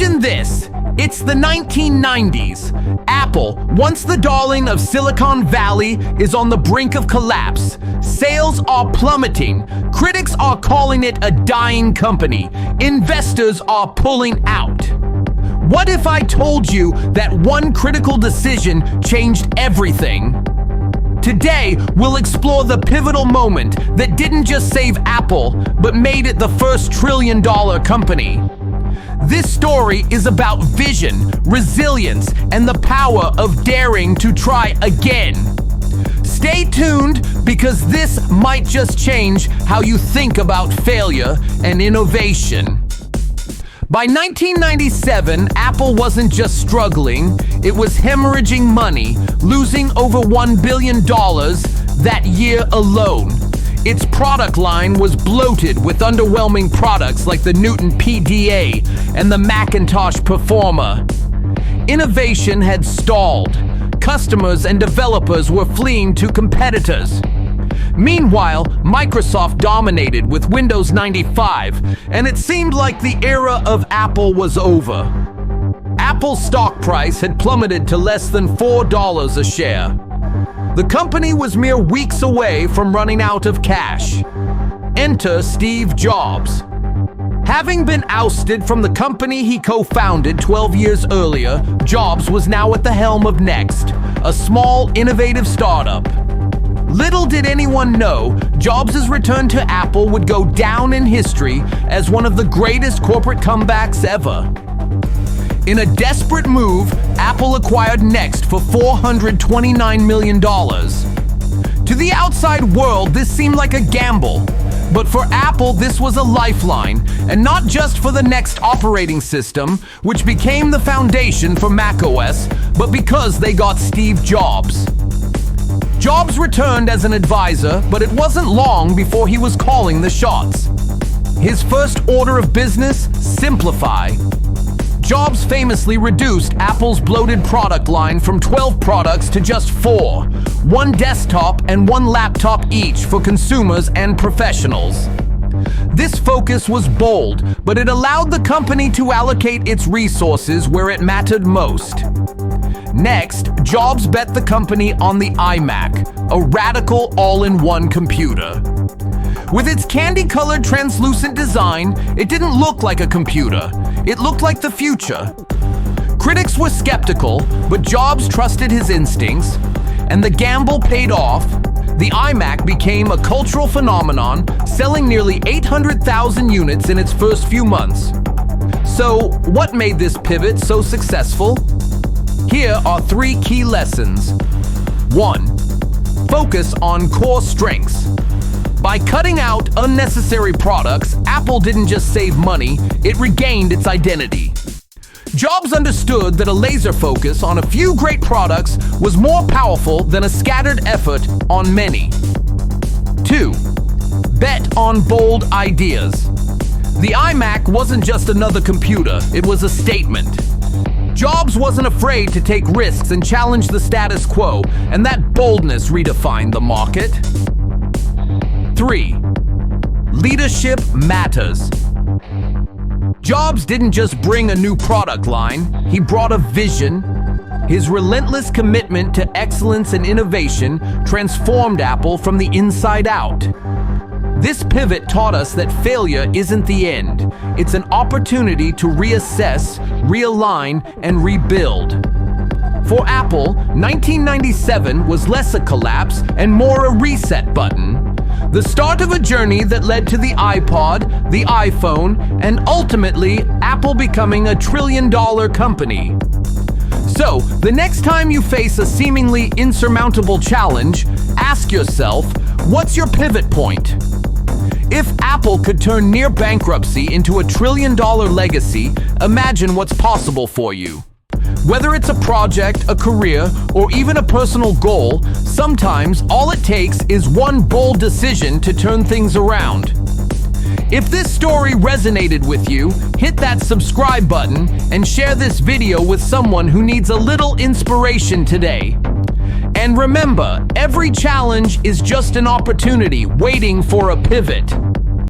Imagine this. It's the 1990s. Apple, once the darling of Silicon Valley, is on the brink of collapse. Sales are plummeting. Critics are calling it a dying company. Investors are pulling out. What if I told you that one critical decision changed everything? Today, we'll explore the pivotal moment that didn't just save Apple, but made it the first trillion-dollar company. This story is about vision, resilience, and the power of daring to try again. Stay tuned, because this might just change how you think about failure and innovation. By 1997, Apple wasn't just struggling, it was hemorrhaging money, losing over $1 billion that year alone. Its product line was bloated with underwhelming products like the Newton PDA and the Macintosh Performer. Innovation had stalled. Customers and developers were fleeing to competitors. Meanwhile, Microsoft dominated with Windows 95, and it seemed like the era of Apple was over. Apple's stock price had plummeted to less than $4 a share. The company was mere weeks away from running out of cash. Enter Steve Jobs. Having been ousted from the company he co-founded 12 years earlier, Jobs was now at the helm of Next, a small, innovative startup. Little did anyone know, Jobs' return to Apple would go down in history as one of the greatest corporate comebacks ever. In a desperate move, Apple acquired Next for $429 million. To the outside world, this seemed like a gamble. But for Apple, this was a lifeline, and not just for the Next operating system, which became the foundation for macOS, but because they got Steve Jobs. Jobs returned as an advisor, but it wasn't long before he was calling the shots. His first order of business: simplify. Jobs famously reduced Apple's bloated product line from 12 products to just 4, one desktop and one laptop each for consumers and professionals. This focus was bold, but it allowed the company to allocate its resources where it mattered most. Next, Jobs bet the company on the iMac, a radical all-in-one computer. With its candy-colored translucent design, it didn't look like a computer. It looked like the future. Critics were skeptical, but Jobs trusted his instincts, and the gamble paid off. The iMac became a cultural phenomenon, selling nearly 800,000 units in its first few months. So, what made this pivot so successful? Here are 3 key lessons. 1. Focus on core strengths. By cutting out unnecessary products, Apple didn't just save money, it regained its identity. Jobs understood that a laser focus on a few great products was more powerful than a scattered effort on many. 2. Bet on bold ideas. The iMac wasn't just another computer, it was a statement. Jobs wasn't afraid to take risks and challenge the status quo, and that boldness redefined the market. 3. Leadership matters. Jobs didn't just bring a new product line, he brought a vision. His relentless commitment to excellence and innovation transformed Apple from the inside out. This pivot taught us that failure isn't the end. It's an opportunity to reassess, realign, and rebuild. For Apple, 1997 was less a collapse and more a reset button. The start of a journey that led to the iPod, the iPhone, and ultimately, Apple becoming a trillion-dollar company. So, the next time you face a seemingly insurmountable challenge, ask yourself, what's your pivot point? If Apple could turn near bankruptcy into a trillion-dollar legacy, imagine what's possible for you. Whether it's a project, a career, or even a personal goal, sometimes all it takes is one bold decision to turn things around. If this story resonated with you, hit that subscribe button and share this video with someone who needs a little inspiration today. And remember, every challenge is just an opportunity waiting for a pivot.